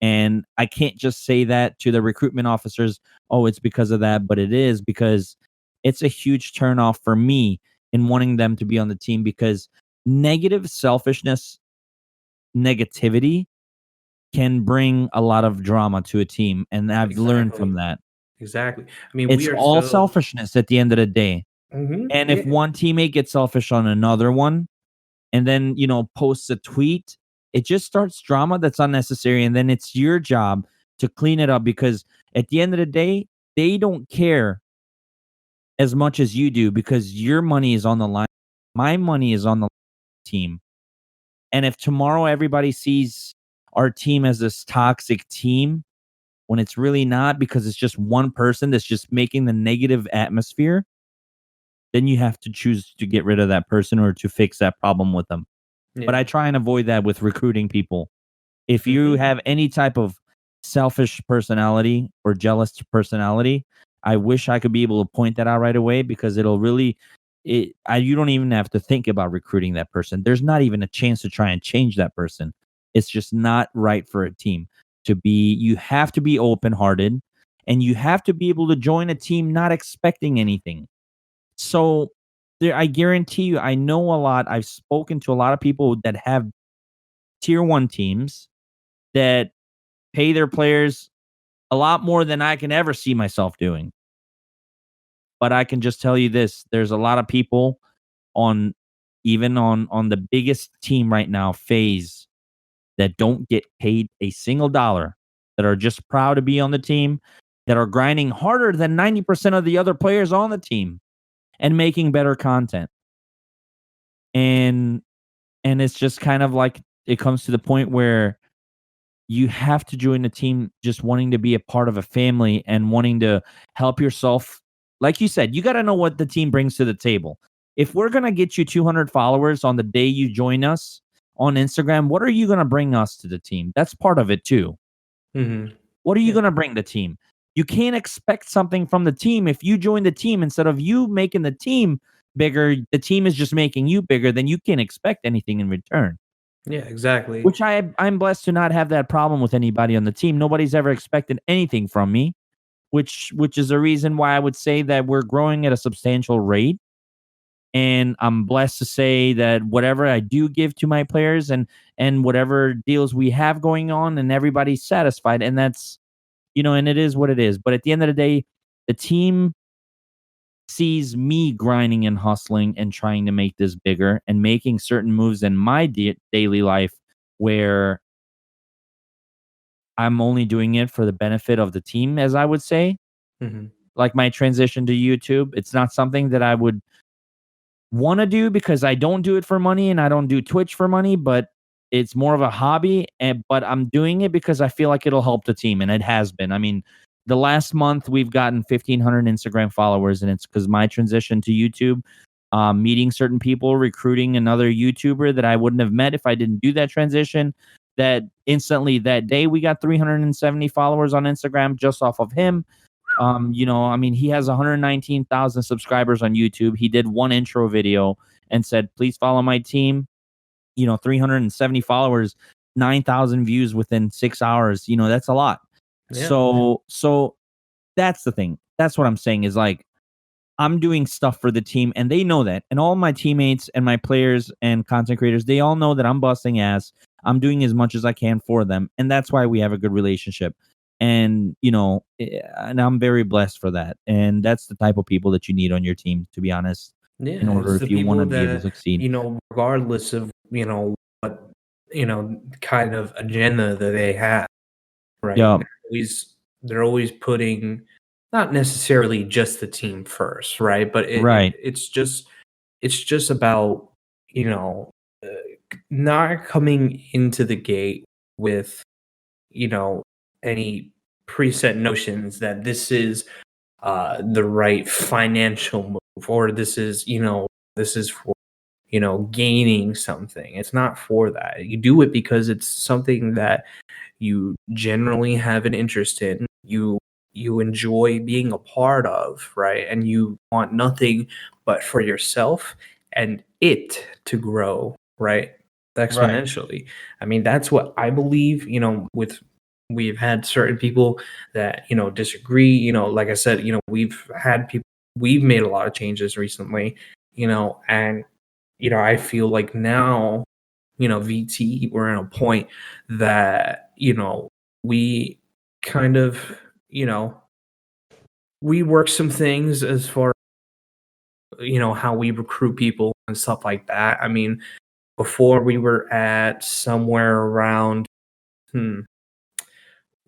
And I can't just say that to the recruitment officers, oh, it's because of that, but it is because it's a huge turnoff for me in wanting them to be on the team, because negative selfishness, negativity can bring a lot of drama to a team, and I've learned from that. Exactly. I mean, It's we are all so. selfishness at the end of the day. And if Yeah. one teammate gets selfish on another one and then, posts a tweet, it just starts drama that's unnecessary. And then it's your job to clean it up, because at the end of the day, they don't care as much as you do, because your money is on the line. My money is on the team. And if tomorrow everybody sees our team as this toxic team, when it's really not, because it's just one person that's just making the negative atmosphere, then you have to choose to get rid of that person or to fix that problem with them. But I try and avoid that with recruiting people. If you Mhm. have any type of selfish personality or jealous personality, I wish I could be able to point that out right away because it'll really you don't even have to think about recruiting that person. There's not even a chance to try and change that person. It's just not right for a team to be. You have to be open-hearted, and you have to be able to join a team not expecting anything. So I guarantee you, I know a lot. I've spoken to a lot of people that have tier 1 teams that pay their players a lot more than I can ever see myself doing. But I can just tell you this, there's a lot of people on even on the biggest team right now, FaZe, that don't get paid a single dollar, that are just proud to be on the team, that are grinding harder than 90% of the other players on the team and making better content. And it's just kind of like it comes to the point where you have to join a team just wanting to be a part of a family and wanting to help yourself. Like you said, you got to know what the team brings to the table. If we're going to get you 200 followers on the day you join us on Instagram, what are you going to bring us to the team? That's part of it too. Mm-hmm. What are you going to bring the team? You can't expect something from the team if you join the team instead of you making the team bigger. The team is just making you bigger. Then you can't expect anything in return. Yeah, exactly. Which I'm blessed to not have that problem with anybody on the team. Nobody's ever expected anything from me, which is a reason why I would say that we're growing at a substantial rate. And I'm blessed to say that whatever I do give to my players and whatever deals we have going on, and everybody's satisfied. And that's, and it is what it is. But at the end of the day, the team sees me grinding and hustling and trying to make this bigger and making certain moves in my daily life where I'm only doing it for the benefit of the team, as I would say. Mm-hmm. Like my transition to YouTube, it's not something that I would want to do because I don't do it for money and I don't do Twitch for money, but it's more of a hobby. But I'm doing it because I feel like it'll help the team, and it has been. I mean, the last month we've gotten 1,500 Instagram followers, and it's because my transition to YouTube, meeting certain people, recruiting another YouTuber that I wouldn't have met if I didn't do that transition. That instantly that day we got 370 followers on Instagram just off of him. I mean, he has 119,000 subscribers on YouTube. He did one intro video and said, "Please follow my team." 370 followers, 9,000 views within 6 hours. That's a lot. Yeah. So that's the thing. That's what I'm saying is like I'm doing stuff for the team, and they know that. And all my teammates and my players and content creators, they all know that I'm busting ass. I'm doing as much as I can for them, and that's why we have a good relationship. And and I'm very blessed for that. And that's the type of people that you need on your team, to be honest. Yeah, in order it's the if you want to people be able to that, succeed. regardless of, what, kind of agenda that they have, right? Yeah. They're always putting not necessarily just the team first, right? But Right. it's just about, uh, not coming into the gate with, any preset notions that this is the right financial move, or this is for gaining something. It's not for that. You do it because it's something that you generally have an interest in, you enjoy being a part of, right? And you want nothing but for yourself and it to grow, right? Exponentially. I mean, that's what I believe. With we've had certain people that disagree. Like I said, we've made a lot of changes recently, and I feel like now, VT, we're in a point that, we kind of, we work some things as far, how we recruit people and stuff like that. I mean, before we were at somewhere around,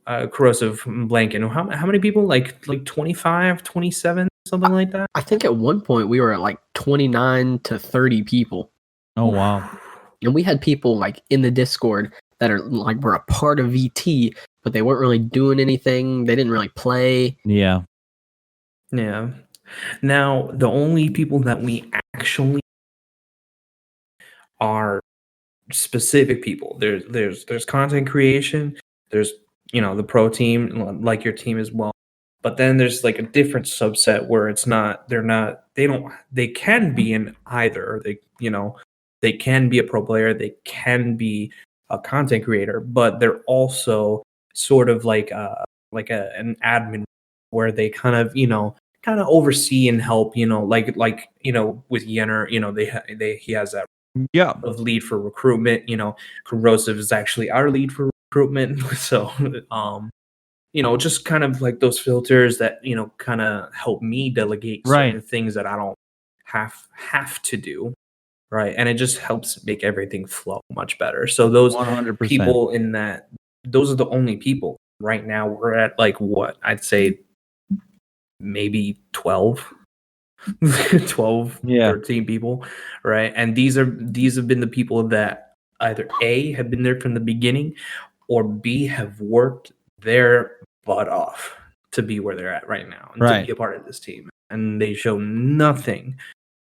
corrosive blanket. How many people? Like 25, 27, something like that? I think at one point we were at like 29 to 30 people. Oh, wow. And we had people like in the Discord that are like were a part of VT, but they weren't really doing anything. They didn't really play. Yeah. Yeah. Now, the only people that we actually are specific people. There's content creation. There's the pro team, like your team as well. But then there's like a different subset where it's not, they can be in either. They can be a pro player, they can be a content creator, but they're also sort of like an admin where they kind of oversee and help, with Yenner, he has that Yeah. of lead for recruitment. Corrosive is actually our lead for recruitment. So just kind of like those filters that kind of help me delegate Right. certain things that I don't have to do, right? And it just helps make everything flow much better. So those 100%. people those are the only people right now. We're at like what I'd say maybe 12 12 Yeah. 13 people, right? And these have been the people that either A, have been there from the beginning, or B, have worked their butt off to be where they're at right now and to Right. be a part of this team. And they show nothing,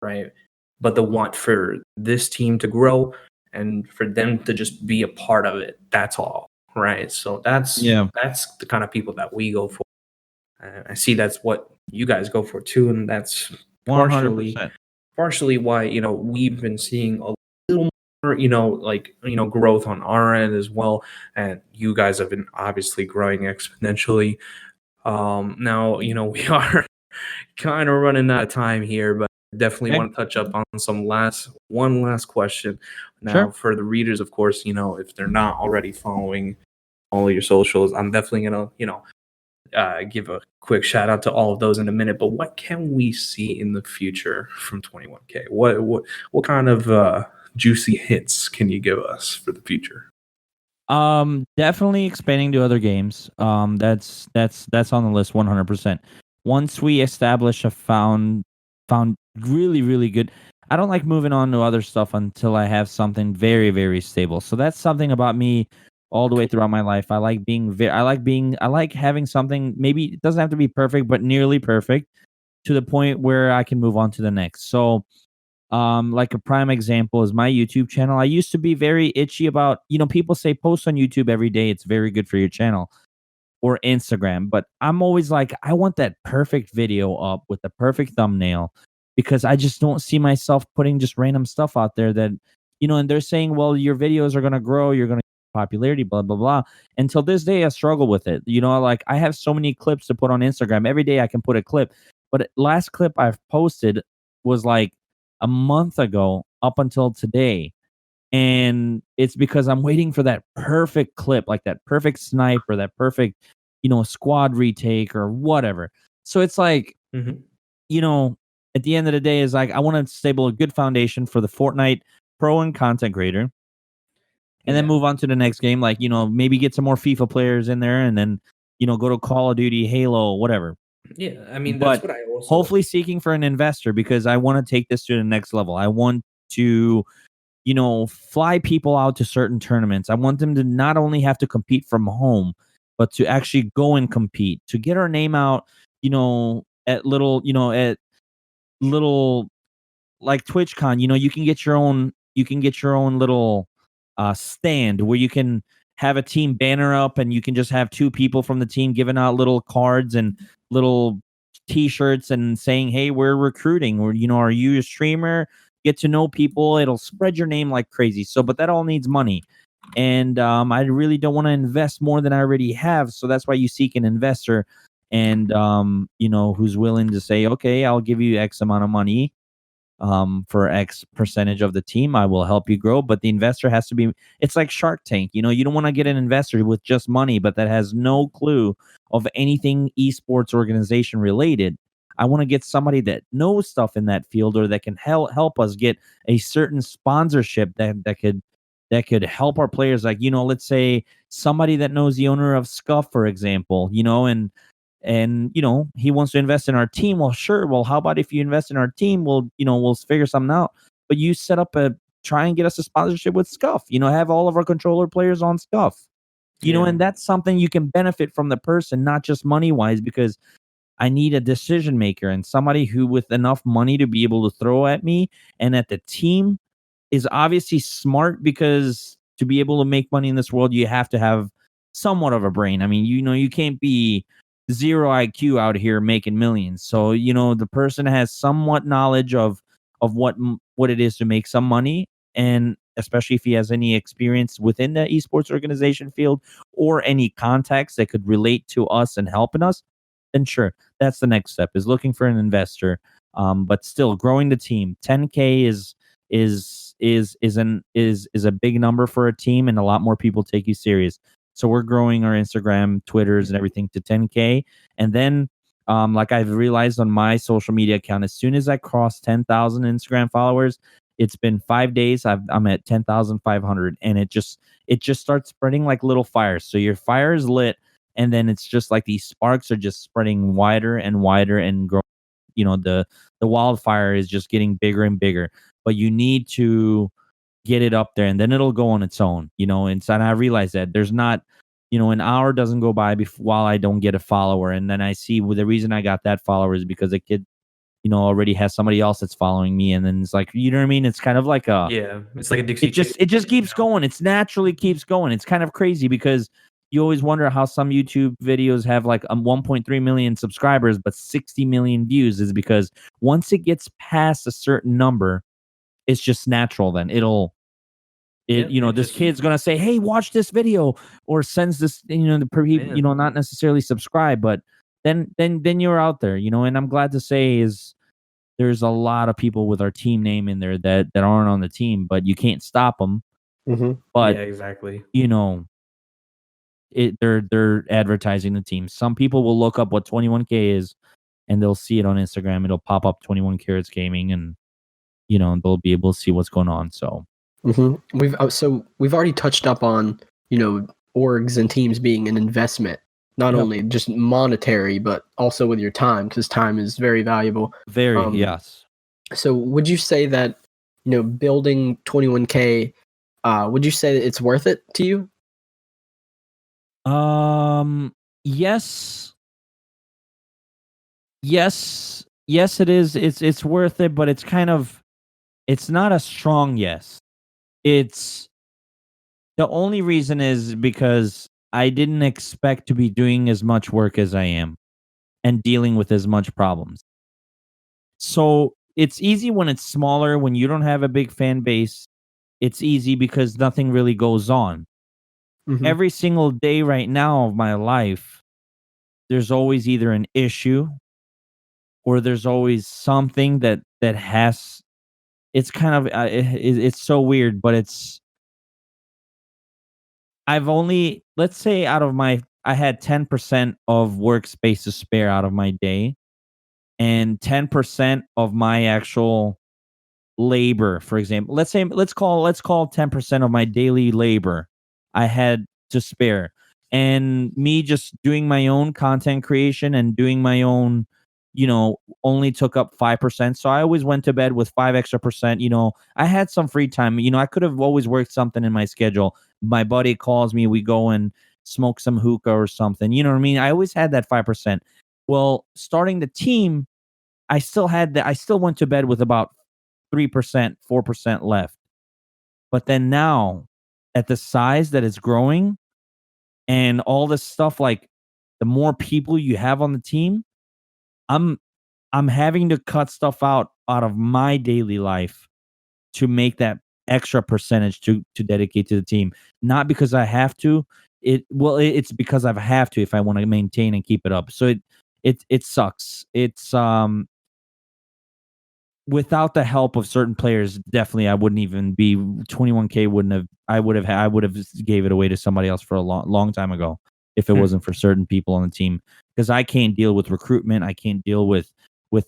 right, but the want for this team to grow and for them to just be a part of it. That's all, right? So that's the kind of people that we go for. And I see that's what you guys go for too, and that's 100%. partially why we've been seeing a little more growth on our end as well, and you guys have been obviously growing exponentially. Now we are kind of running out of time here, but definitely Okay. want to touch up on one last question. Now, Sure. for the readers, of course, if they're not already following all of your socials, I'm definitely gonna give a quick shout out to all of those in a minute. But what can we see in the future from 21K? What kind of juicy hits can you give us for the future? Definitely expanding to other games. That's on the list 100%. Once we establish a found really, really good. I don't like moving on to other stuff until I have something very, very stable. So that's something about me all the way throughout my life. I like having something, maybe it doesn't have to be perfect, but nearly perfect to the point where I can move on to the next. So like a prime example is my YouTube channel. I used to be very itchy about, people say post on YouTube every day, it's very good for your channel, or Instagram, but I'm always like, I want that perfect video up with the perfect thumbnail, because I just don't see myself putting just random stuff out there that, and they're saying, well, your videos are going to grow, you're going to get popularity, blah, blah, blah. Until this day, I struggle with it. Like I have so many clips to put on Instagram. Every day I can put a clip, but last clip I've posted was like a month ago up until today. And it's because I'm waiting for that perfect clip, like that perfect snipe or that perfect, squad retake or whatever. So it's like, Mhm. At the end of the day, is like I want to stable a good foundation for the Fortnite pro and content creator, and then Yeah. move on to the next game. Like, maybe get some more FIFA players in there, and then, go to Call of Duty, Halo, whatever. Yeah, I mean, that's But what I also hopefully seeking for an investor, because I want to take this to the next level. I want to, fly people out to certain tournaments. I want them to not only have to compete from home, but to actually go and compete, to get our name out, at little like TwitchCon, you can get your own little stand where you can have a team banner up, and you can just have two people from the team giving out little cards and little t-shirts and saying, hey, we're recruiting, or are you a streamer? Get to know people, it'll spread your name like crazy. So but that all needs money, and I really don't want to invest more than I already have. So that's why you seek an investor, and who's willing to say, okay, I'll give you X amount of money for X percentage of the team. I will help you grow. But the investor has to be, it's like Shark Tank. You don't want to get an investor with just money, but that has no clue of anything esports organization related. I want to get somebody that knows stuff in that field, or that can help us get a certain sponsorship that could help our players. Like, let's say somebody that knows the owner of Scuff, for example, and he wants to invest in our team. Well, sure. Well, how about if you invest in our team? We'll figure something out. But you try and get us a sponsorship with Scuff. Have all of our controller players on Scuff. And that's something you can benefit from the person, not just money wise, because I need a decision maker and somebody who with enough money to be able to throw at me and at the team is obviously smart, because to be able to make money in this world, you have to have somewhat of a brain. I mean, you can't be zero IQ out here making millions. So, the person has somewhat knowledge of what it is to make some money, and especially if he has any experience within the esports organization field or any contacts that could relate to us and helping us, then sure, that's the next step, is looking for an investor. But still growing the team. 10K is a big number for a team, and a lot more people take you serious. So we're growing our Instagram, Twitters, and everything to 10K. And then, like I've realized on my social media account, as soon as I cross 10,000 Instagram followers, it's been 5 days. I'm at 10,500, and it just starts spreading like little fires. So your fire is lit, and then it's just like these sparks are just spreading wider and wider and growing. The wildfire is just getting bigger and bigger. But you need to get it up there, and then it'll go on its own. And so I realize that there's not, an hour doesn't go by while I don't get a follower, and then I see, well, the reason I got that follower is because a kid, already has somebody else that's following me, and then it's like, you know what I mean? It's kind of like it's like a Dixie. It just keeps going. It's naturally keeps going. It's kind of crazy because you always wonder how some YouTube videos have like 1.3 million subscribers, but 60 million views, is because once it gets past a certain number, it's just natural. Then this kid's gonna say, "Hey, watch this video," or sends this, not necessarily subscribe, but then you're out there, and I'm glad to say is there's a lot of people with our team name in there that aren't on the team, but you can't stop them. Mm-hmm. But yeah, exactly. They're advertising the team. Some people will look up what 21K is, and they'll see it on Instagram. It'll pop up 21 Carats Gaming, and they'll be able to see what's going on. So we've already touched up on orgs and teams being an investment, not only just monetary but also with your time, because time is very valuable. Yes. So would you say that building 21K, would you say that it's worth it to you? Yes. Yes, it is. It's worth it, but it's not a strong yes. It's the only reason is because I didn't expect to be doing as much work as I am and dealing with as much problems. So it's easy when it's smaller, when you don't have a big fan base. It's easy because nothing really goes on. Mm-hmm. Every single day right now of my life, there's always either an issue or there's always something that has. It's kind of it's so weird, but I've only, let's say, I had 10% of workspace to spare out of my day, and 10% of my actual labor, for example. Let's call 10% of my daily labor I had to spare. And me just doing my own content creation and doing my own, only took up 5%. So I always went to bed with 5 extra percent. I had some free time. I could have always worked something in my schedule. My buddy calls me, we go and smoke some hookah or something. You know what I mean? I always had that 5%. Well, starting the team, I still had that. I still went to bed with about 3%, 4% left. But then now, at the size that it's growing and all this stuff, like the more people you have on the team, I'm having to cut stuff out of my daily life to make that extra percentage to dedicate to the team. Not because I have to. It's because I have to if I want to maintain and keep it up. So it sucks. It's without the help of certain players, definitely I wouldn't even be 21K. I would have gave it away to somebody else for a long time ago if it wasn't for certain people on the team, because I can't deal with recruitment. I can't deal with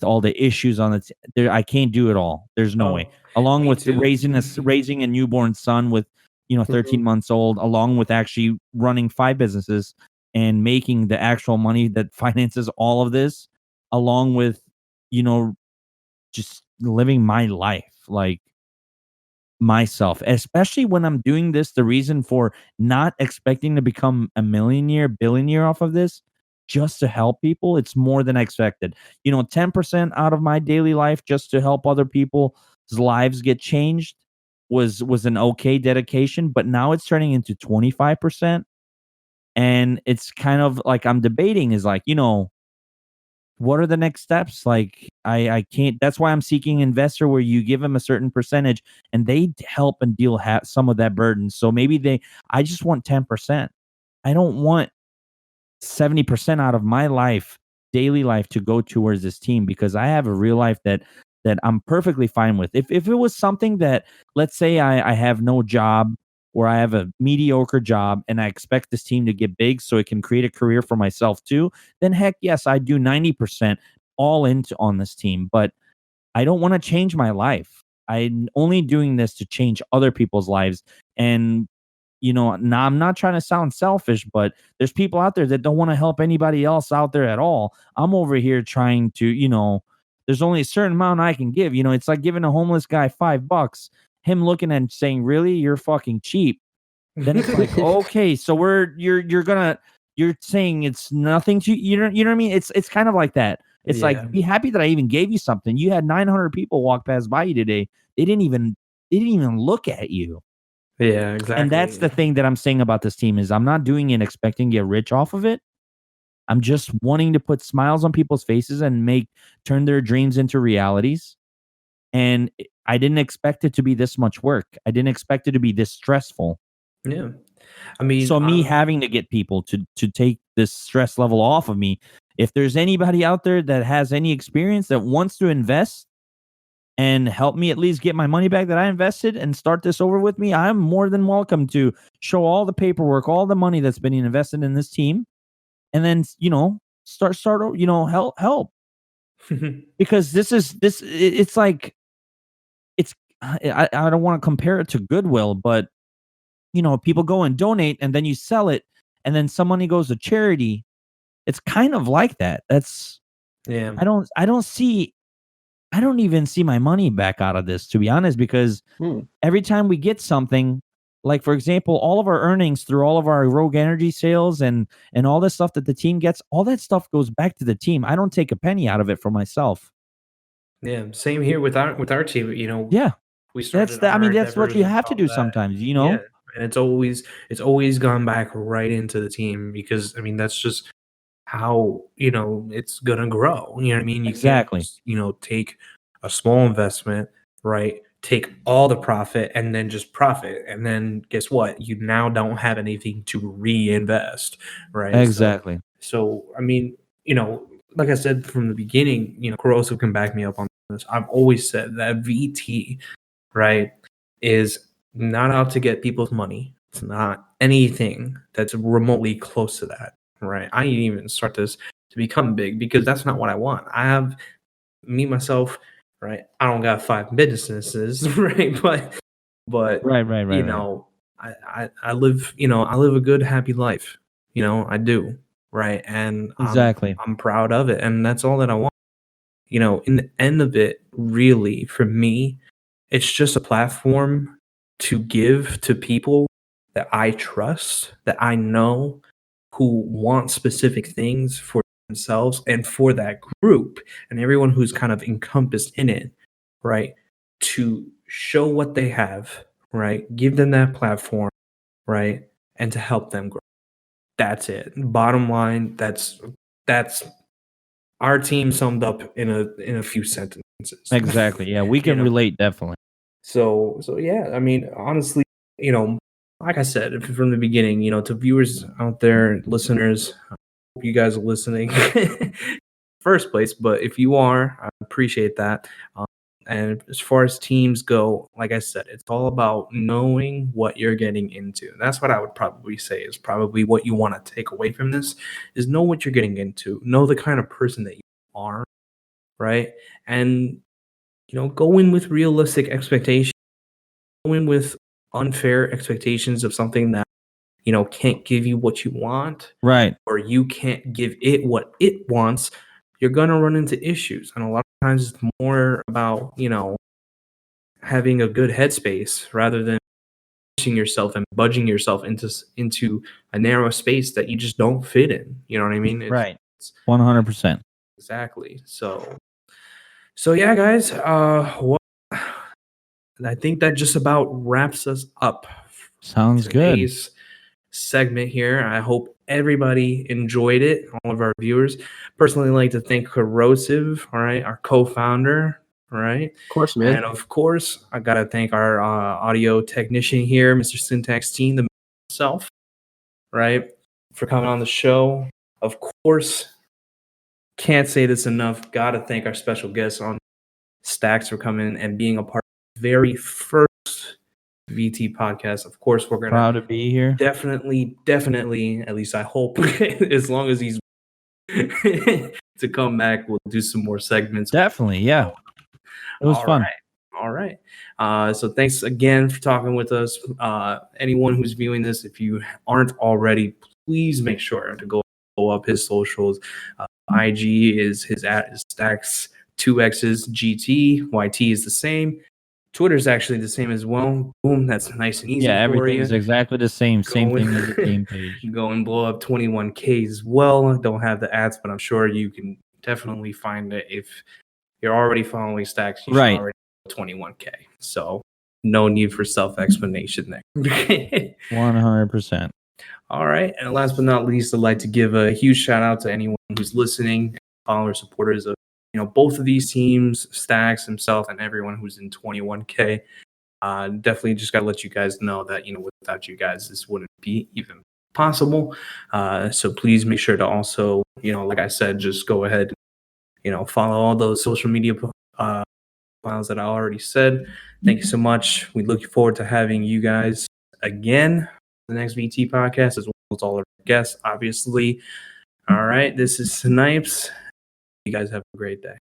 all the issues on the I can't do it all. There's no way. Along with raising a newborn son with 13 months old, along with actually running 5 businesses and making the actual money that finances all of this, along with just living my life like myself, especially when I'm doing this. The reason for not expecting to become a millionaire, billionaire off of this, just to help people, it's more than I expected. 10% out of my daily life just to help other people's lives get changed was an okay dedication, but now it's turning into 25%. And it's kind of like I'm debating is like, what are the next steps? Like I can't, that's why I'm seeking investor where you give them a certain percentage and they help and deal some of that burden. So maybe I just want 10%. I don't want 70% out of my life, daily life, to go towards this team, because I have a real life that I'm perfectly fine with. If it was something that, let's say I have no job, or I have a mediocre job and I expect this team to get big so it can create a career for myself too, then heck yes, I do 90% all into on this team. But I don't want to change my life. I'm only doing this to change other people's lives. And now I'm not trying to sound selfish, but there's people out there that don't want to help anybody else out there at all. I'm over here trying to, there's only a certain amount I can give. It's like giving a homeless guy $5, him looking and saying, "Really, you're fucking cheap." Then it's like, okay, so you're saying it's nothing to you know what I mean? It's kind of like that. It's like, be happy that I even gave you something. You had 900 people walk past by you today. They didn't even look at you. Yeah, exactly. And that's the thing that I'm saying about this team is I'm not doing it expecting to get rich off of it. I'm just wanting to put smiles on people's faces and turn their dreams into realities. And I didn't expect it to be this much work. I didn't expect it to be this stressful. Yeah. I mean, so me having to get people to take this stress level off of me. If there's anybody out there that has any experience that wants to invest and help me at least get my money back that I invested and start this over with me, I'm more than welcome to show all the paperwork, all the money that's been invested in this team, and then start help because it's like I don't want to compare it to Goodwill, but people go and donate and then you sell it and then some money goes to charity. It's kind of like that. Yeah. I don't even see my money back out of this, to be honest, because every time we get something, like for example, all of our earnings through all of our Rogue Energy sales and all this stuff that the team gets, all that stuff goes back to the team. I don't take a penny out of it for myself. Yeah, same here with our team. Yeah, we started. That's what you have to do sometimes. Yeah, and it's always gone back right into the team because that's just how it's gonna grow. You know what I mean? You Exactly. can't take a small investment, right? Take all the profit and then just profit, and then guess what? You now don't have anything to reinvest, right? Exactly. So like I said from the beginning, Corrosive can back me up on this. I've always said that VT, right, is not out to get people's money. It's not anything that's remotely close to that, right? I didn't even start this to become big because that's not what I want. I have myself, right? I don't got 5 businesses, right? But right. I live, I live a good, happy life. I do, right? And Exactly. I'm proud of it, and that's all that I want. In the end of it, really, for me, it's just a platform to give to people that I trust, that I know, who want specific things for themselves and for that group and everyone who's kind of encompassed in it, right? To show what they have, right? Give them that platform, right? And to help them grow. That's it. Bottom line, that's our team summed up in a few sentences. Exactly. Yeah, we can relate definitely. So yeah, honestly, like I said from the beginning, to viewers out there, listeners, I hope you guys are listening first place. But if you are, I appreciate that. And as far as teams go, like I said, it's all about knowing what you're getting into. That's what I would probably say is probably what you want to take away from this is know what you're getting into. Know the kind of person that you are, right? And go in with realistic expectations. Go in with unfair expectations of something that can't give you what you want, right? Or you can't give it what it wants. You're gonna run into issues, and a lot of times it's more about having a good headspace rather than pushing yourself and budging yourself into a narrow space that you just don't fit in. You know what I mean? Right. 100%. Exactly. So yeah, guys. I think that just about wraps us up. Sounds good. Segment here. I hope everybody enjoyed it, all of our viewers. Personally, I'd like to thank Corrosive, all right, our co-founder, all right. Of course, man. And of course, I got to thank our audio technician here, Mr. Staxxgt, the himself, right, for coming on the show. Of course, can't say this enough. Got to thank our special guest on Staxxgt for coming and being a part of the very first VT podcast. Of course, we're Proud gonna to be here. definitely, at least I hope, as long as he's to come back, we'll do some more segments. Definitely, yeah. It was fun. All right. So thanks again for talking with us. Anyone who's viewing this, if you aren't already, please make sure to go up his socials. IG is his at Staxxgt 2X's GT. YT is the same. Twitter's actually the same as well. Boom, that's nice and easy. Yeah, for everything you. is exactly the same. Same thing as the team page. Go and blow up 21K as well. Don't have the ads, but I'm sure you can definitely find it if you're already following Staxxgt. You Right. should already know 21K. So no need for self-explanation there. 100%. All right. And last but not least, I'd like to give a huge shout out to anyone who's listening, followers, supporters of both of these teams, Staxxgt himself, and everyone who's in 21K. Definitely just got to let you guys know that, without you guys, this wouldn't be even possible. So please make sure to also, like I said, just go ahead, follow all those social media files that I already said. Thank you so much. We look forward to having you guys again, the next VT podcast, as well as all of our guests, obviously. All right. This is Snipes. You guys have a great day.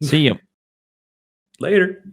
See you. Later.